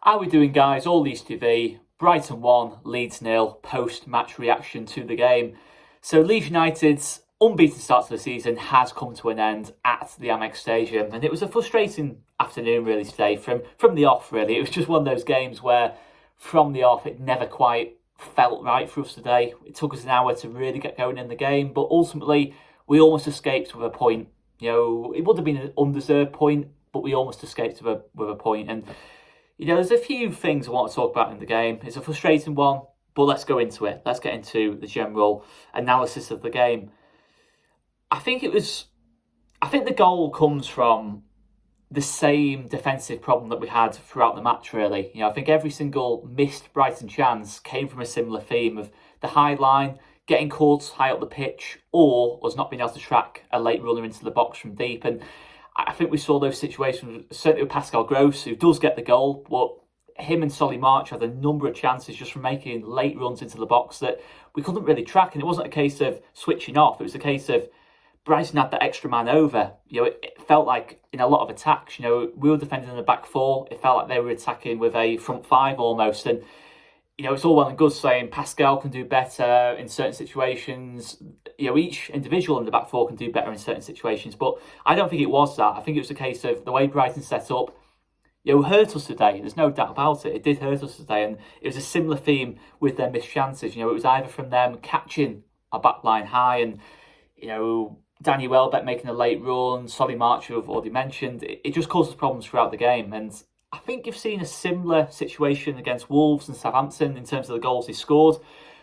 How are we doing, guys? All Leeds TV, Brighton 1, Leeds 0, post-match reaction to the game. So Leeds United's unbeaten start to the season has come to an end at the 𝐉𝐻𝐶 Stadium, and it was a frustrating afternoon really today from the off really. It was just one of those games where from the off it never quite felt right for us today. It took us an hour to really get going in the game, but ultimately we almost escaped with a point. You know, it would have been an undeserved point, but we almost escaped with a point. And you know, there's a few things I want to talk about in the game. It's a frustrating one, but let's go into it. Let's get into the general analysis of the game. I think the goal comes from the same defensive problem that we had throughout the match, really. You know, I think every single missed Brighton chance came from a similar theme of the high line, getting caught high up the pitch, or us not being able to track a late runner into the box from deep. And I think we saw those situations, certainly with Pascal Gross, who does get the goal, but him and 𝐷𝐉𝐻𝐿 had a number of chances just from making late runs into the box that we couldn't really track. And it wasn't a case of switching off, it was a case of Brighton had that extra man over. You know, it felt like in a lot of attacks, you know, we were defending in the back four. It felt like they were attacking with a front five almost. And, you know, it's all well and good saying Pascal can do better in certain situations. You know, each individual in the back four can do better in certain situations. But I don't think it was that. I think it was a case of the way Brighton set up, you know, hurt us today. There's no doubt about it. It did hurt us today. And it was a similar theme with their missed chances. You know, it was either from them catching our back line high and, you know, Danny Welbeck making a late run, 𝐷𝐉𝐻𝐿 I've already mentioned. It just causes problems throughout the game. And I think you've seen a similar situation against Wolves and Southampton in terms of the goals they scored.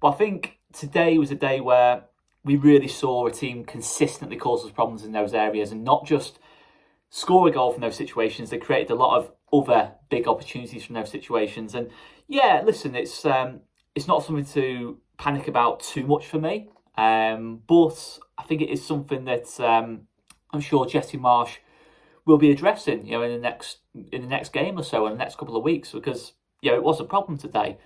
But I think today was a day where we really saw a team consistently cause us problems in those areas and not just score a goal from those situations. They created a lot of other big opportunities from those situations. And yeah, listen, it's not something to panic about too much for me. But I think it is something that I'm sure Jesse Marsch will be addressing, you know, in the next game or so, in the next couple of weeks, because, you know, it was a problem today.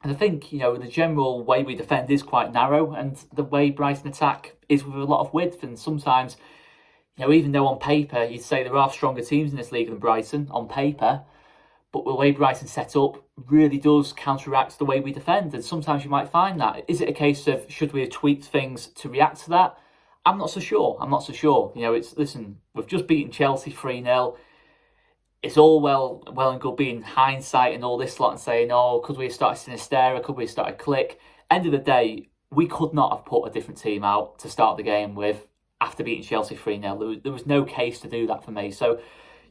And I think, you know, the general way we defend is quite narrow, and the way Brighton attack is with a lot of width. And sometimes, you know, even though on paper you'd say there are stronger teams in this league than Brighton on paper, but the way Brighton set up really does counteract the way we defend. And sometimes you might find that. Is it a case of should we have tweaked things to react to that? I'm not so sure. You know, listen, we've just beaten Chelsea 3-0. It's all well and good being hindsight and all this lot and saying, oh, could we have started Sinisterra? Could we have started Klich? End of the day, we could not have put a different team out to start the game with after beating Chelsea 3-0. There was no case to do that for me. So,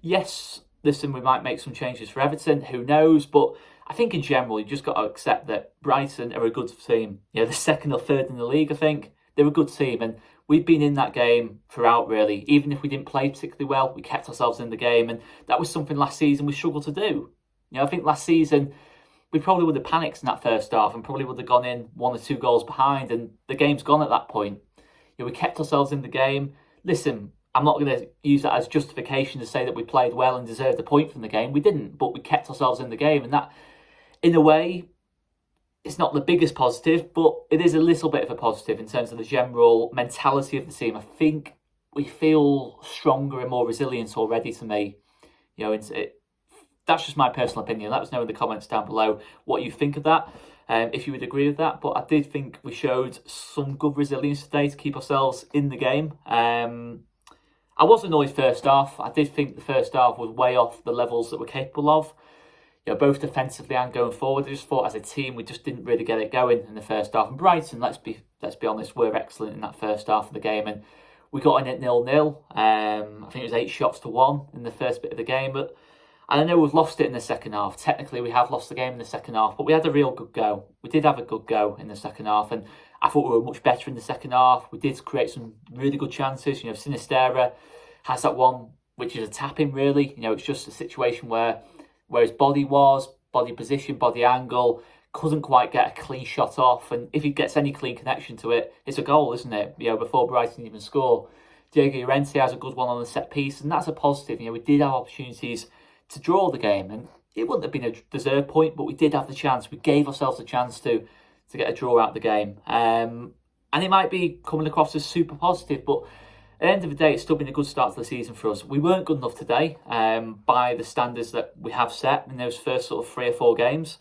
yes, listen, we might make some changes for Everton. Who knows? But I think in general, you just got to accept that Brighton are a good team. You know, they're second or third in the league, I think. They're a good team. And we've been in that game throughout, really. Even if we didn't play particularly well, we kept ourselves in the game. And that was something last season we struggled to do. You know, I think last season we probably would have panicked in that first half and probably would have gone in 1 or 2 goals behind. And the game's gone at that point. You know, we kept ourselves in the game. Listen, I'm not going to use that as justification to say that we played well and deserved a point from the game. We didn't, but we kept ourselves in the game. And that, in a way, it's not the biggest positive, but it is a little bit of a positive in terms of the general mentality of the team. I think we feel stronger and more resilient already, to me. You know, that's just my personal opinion. Let us know in the comments down below what you think of that, if you would agree with that. But I did think we showed some good resilience today to keep ourselves in the game. I was annoyed first half. I did think the first half was way off the levels that we're capable of. You know, both defensively and going forward. I just thought as a team we just didn't really get it going in the first half. And Brighton, let's be honest, were excellent in that first half of the game, and we got in at 0-0. I think it was 8 shots to 1 in the first bit of the game. But I know we've lost it in the second half. Technically, we have lost the game in the second half, but we had a real good go. We did have a good go in the second half, and I thought we were much better in the second half. We did create some really good chances. You know, Sinisterra has that one, which is a tap-in, really. You know, it's just a situation where his body was, body position, body angle, couldn't quite get a clean shot off. And if he gets any clean connection to it, it's a goal, isn't it? You know, before Brighton even score. Diego Llorente has a good one on the set piece, and that's a positive. You know, we did have opportunities to draw the game, and it wouldn't have been a deserved point, but we did have the chance. We gave ourselves a chance to get a draw out of the game. And it might be coming across as super positive, but the end of the day, it's still been a good start to the season for us. We weren't good enough today by the standards that we have set in those first sort of 3 or 4 games.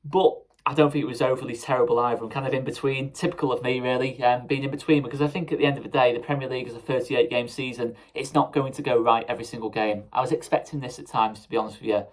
But I don't think it was overly terrible either. I'm kind of in between, typical of me really, being in between, because I think at the end of the day, the Premier League is a 38-game season. It's not going to go right every single game. I was expecting this at times, to be honest with you.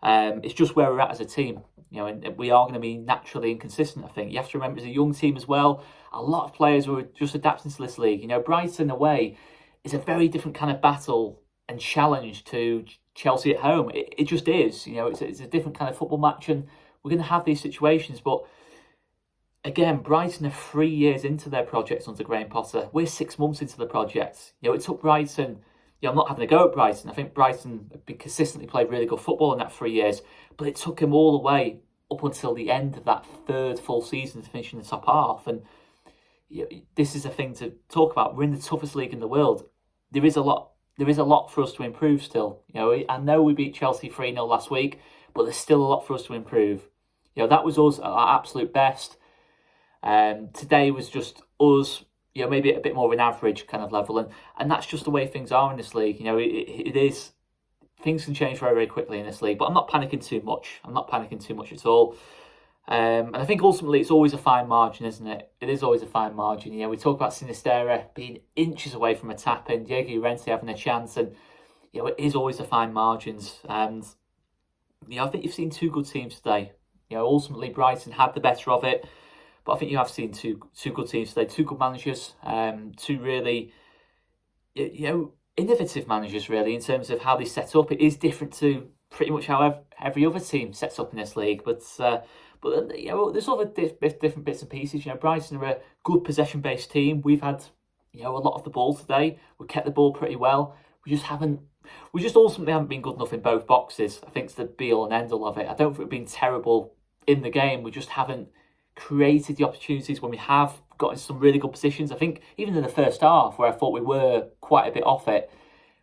It's just where we're at as a team, and we are going to be naturally inconsistent, I think. You have to remember, as a young team as well, a lot of players were just adapting to this league. Brighton away is a very different kind of battle and challenge to Chelsea at home. It just is, it's a different kind of football match, and we're going to have these situations. But again, Brighton are 3 years into their project under Graham Potter. We're 6 months into the project. It took Brighton... I'm not having a go at Brighton. I think Brighton have been consistently played really good football in that 3 years, but it took him all the way up until the end of that 3rd full season to finish in the top half. And this is a thing to talk about. We're in the toughest league in the world. There is a lot for us to improve still. I know we beat Chelsea 3-0 last week, but there's still a lot for us to improve. That was us at our absolute best. Today was just us, maybe at a bit more of an average kind of level. And that's just the way things are in this league. It is, things can change very, very quickly in this league, but I'm not panicking too much. I'm not panicking too much at all. And I think ultimately it's always a fine margin, isn't it? It is always a fine margin. We talk about Sinisterra being inches away from a tap-in, 𝐔𝐿 having a chance, and it is always a fine margins. And I think you've seen 2 good teams today. Ultimately Brighton had the better of it, but I think you have seen two good teams today, 2 good managers, 2 really, innovative managers really in terms of how they set up. It is different to pretty much how every other team sets up in this league, but there's other different bits and pieces. Brighton are a good possession-based team. We've had a lot of the ball today. We kept the ball pretty well. We just ultimately haven't been good enough in both boxes. I think it's the be-all and end-all of it. I don't think we've been terrible in the game. We just haven't created the opportunities when we have got in some really good positions. I think even in the first half, where I thought we were quite a bit off it,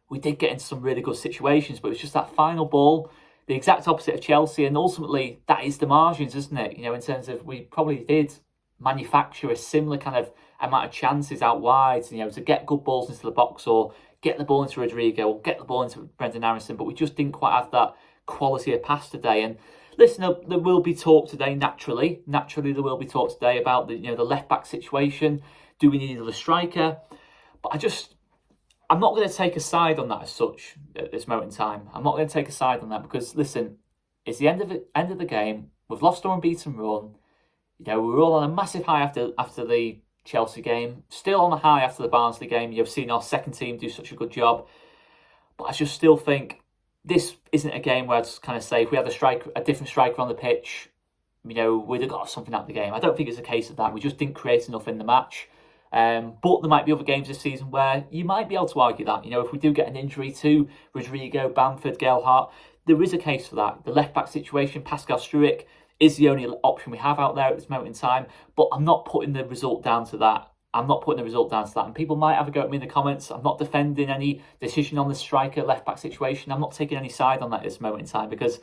we did get into some really good situations, but it's just that final ball, the exact opposite of Chelsea, and ultimately that is the margins, isn't it? In terms of, we probably did manufacture a similar kind of amount of chances out wide, to get good balls into the box, or get the ball into Rodrigo, or get the ball into Brendan Aronson, but we just didn't quite have that quality of pass today. And listen, there will be talk today, naturally there will be talk today about the left-back situation. Do we need another striker? But I'm not going to take a side on that as such at this moment in time. I'm not going to take a side on that because, listen, it's the end of the game. We've lost our unbeaten run. We were all on a massive high after the Chelsea game. Still on a high after the Barnsley game. You've seen our second team do such a good job. But I just still think this isn't a game where I'd kind of say if we had a different striker on the pitch, we'd have got something out of the game. I don't think it's a case of that. We just didn't create enough in the match. But there might be other games this season where you might be able to argue that. If we do get an injury to Rodrigo, Bamford, Gelhardt, there is a case for that. The left-back situation, Pascal Struijk, is the only option we have out there at this moment in time. But I'm not putting the result down to that. And people might have a go at me in the comments. I'm not defending any decision on the striker left-back situation. I'm not taking any side on that at this moment in time because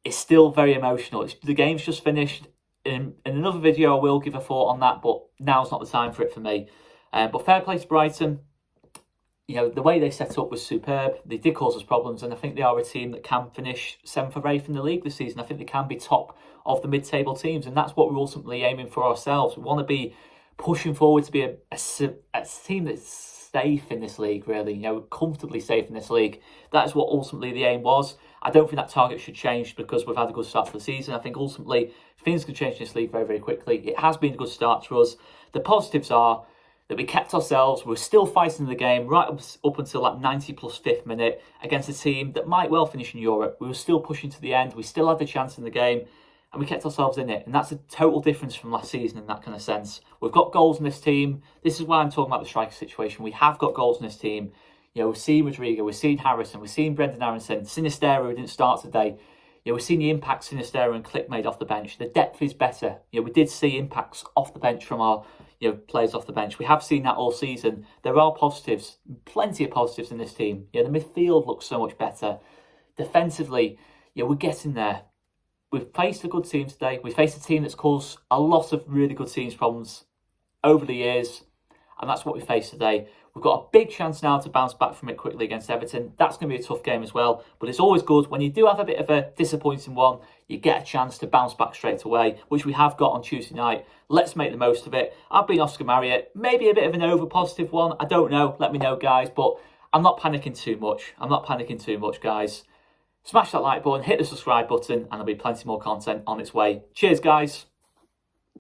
it's still very emotional. The game's just finished. In another video, I will give a thought on that, but now's not the time for it for me. But fair play to Brighton. The way they set up was superb. They did cause us problems, and I think they are a team that can finish 7th or 8th in the league this season. I think they can be top of the mid-table teams, and that's what we're ultimately aiming for ourselves. We want to be pushing forward to be a team that's safe in this league, really, comfortably safe in this league. That is what ultimately the aim was. I don't think that target should change because we've had a good start to the season. I think ultimately things can change in this league very, very quickly. It has been a good start to us. The positives are that we kept ourselves. We're still fighting the game right up until that 90 plus 5th minute against a team that might well finish in Europe. We were still pushing to the end. We still had the chance in the game. And we kept ourselves in it. And that's a total difference from last season in that kind of sense. We've got goals in this team. This is why I'm talking about the striker situation. We have got goals in this team. We've seen Rodrigo, we've seen Harrison, we've seen Brendan Aronson, Sinisterra, who didn't start today. We've seen the impact Sinisterra and 𝐾𝐿 made off the bench. The depth is better. We did see impacts off the bench from our players off the bench. We have seen that all season. There are positives, plenty of positives in this team. The midfield looks so much better. Defensively, we're getting there. We've faced a good team today. We faced a team that's caused a lot of really good teams problems over the years. And that's what we faced today. We've got a big chance now to bounce back from it quickly against Everton. That's going to be a tough game as well, but it's always good when you do have a bit of a disappointing one, you get a chance to bounce back straight away, which we have got on Tuesday night. Let's make the most of it. I've been Oscar Marriott, maybe a bit of an over-positive one, I don't know, let me know guys, but I'm not panicking too much. I'm not panicking too much, guys. Smash that like button, hit the subscribe button, and there'll be plenty more content on its way. Cheers, guys.